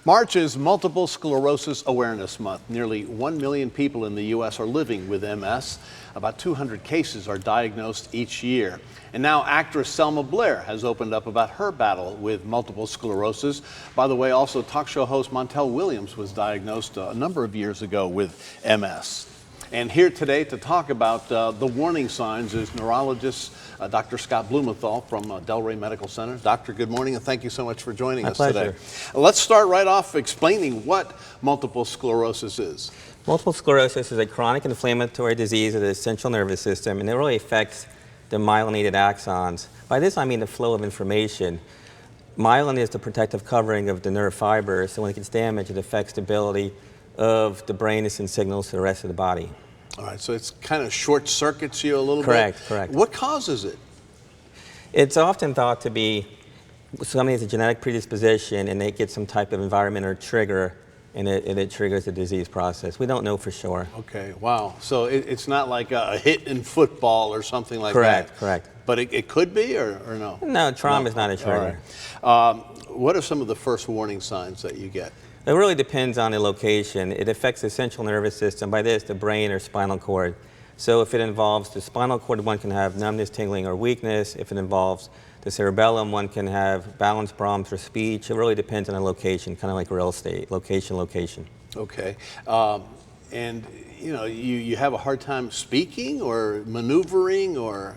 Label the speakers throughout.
Speaker 1: March is Multiple Sclerosis Awareness Month. Nearly 1 million people in the U.S. are living with MS. About 200 cases are diagnosed each year. And now actress Selma Blair has opened up about her battle with multiple sclerosis. By the way, also talk show host Montel Williams was diagnosed a number of years ago with MS. And here today to talk about the warning signs is neurologist Dr. Scott Blumenthal from Delray Medical Center. Doctor, good morning, and thank you so much for joining us today. Let's start right off explaining what multiple sclerosis is.
Speaker 2: Multiple sclerosis is a chronic inflammatory disease of the central nervous system, and it really affects the myelinated axons. By this, I mean the flow of information. Myelin is the protective covering of the nerve fibers, so when it gets damaged, it affects the ability of the brain to send signals to the rest of the body.
Speaker 1: All right, so it's kind of short circuits you a little
Speaker 2: bit?
Speaker 1: Correct. What causes it?
Speaker 2: It's often thought to be somebody has a genetic predisposition and they get some type of environment or trigger, and it triggers the disease process. We don't know for sure.
Speaker 1: Okay, wow. So it's not like a hit in football or something like that?
Speaker 2: Correct.
Speaker 1: But it could be, or no?
Speaker 2: No, trauma is not a trigger.
Speaker 1: All right. What are some of the first warning signs that you get?
Speaker 2: It really depends on the location. It affects the central nervous system, by this, the brain or spinal cord. So if it involves the spinal cord, one can have numbness, tingling, or weakness. If it involves the cerebellum, one can have balance problems or speech. It really depends on the location, kind of like real estate, location.
Speaker 1: Okay. And you have a hard time speaking or maneuvering, or?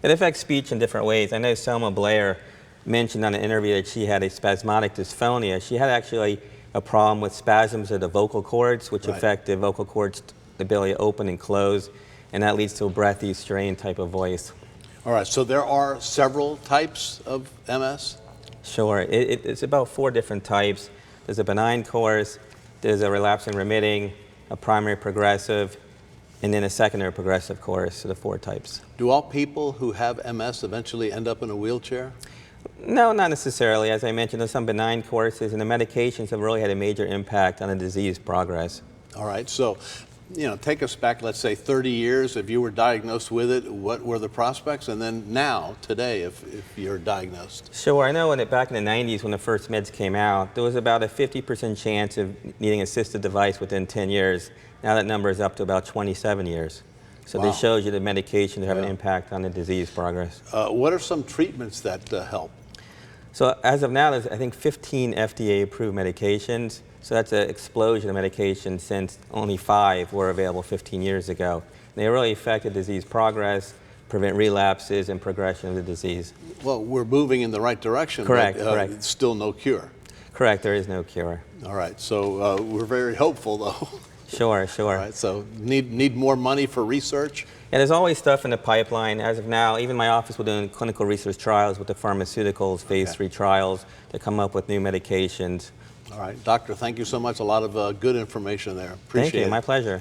Speaker 2: It affects speech in different ways. I know Selma Blair mentioned on an interview that she had a spasmodic dysphonia. She had actually a problem with spasms of the vocal cords, which affect the vocal cords' ability to open and close, and that leads to a breathy, strained type of voice.
Speaker 1: All right, so there are several types of MS?
Speaker 2: Sure, it's about 4 different types. There's a benign course, there's a relapsing remitting, a primary progressive, and then a secondary progressive course, so the 4 types.
Speaker 1: Do all people who have MS eventually end up in a wheelchair?
Speaker 2: No, not necessarily. As I mentioned, there's some benign courses, and the medications have really had a major impact on the disease progress.
Speaker 1: All right, so take us back, let's say 30 years. If you were diagnosed with it, what were the prospects? And then now, today, if you're diagnosed?
Speaker 2: Sure, I know back in the 90s when the first meds came out, there was about a 50% chance of needing an assisted device within 10 years. Now that number is up to about 27 years. So this shows you the medications have an impact on the disease progress.
Speaker 1: What are some treatments that help?
Speaker 2: So as of now, there's I think 15 FDA-approved medications. So that's an explosion of medications since only 5 were available 15 years ago. They really affect the disease progress, prevent relapses, and progression of the disease.
Speaker 1: Well, we're moving in the right direction.
Speaker 2: Correct.
Speaker 1: Still no cure.
Speaker 2: Correct, there is no cure.
Speaker 1: All right, so we're very hopeful, though.
Speaker 2: Sure.
Speaker 1: All right, so need more money for research?
Speaker 2: And there's always stuff in the pipeline. As of now, even my office, we're doing clinical research trials with the pharmaceuticals, phase 3 trials, to come up with new medications.
Speaker 1: All right, doctor, thank you so much. A lot of good information there. Appreciate it.
Speaker 2: Thank you, my pleasure.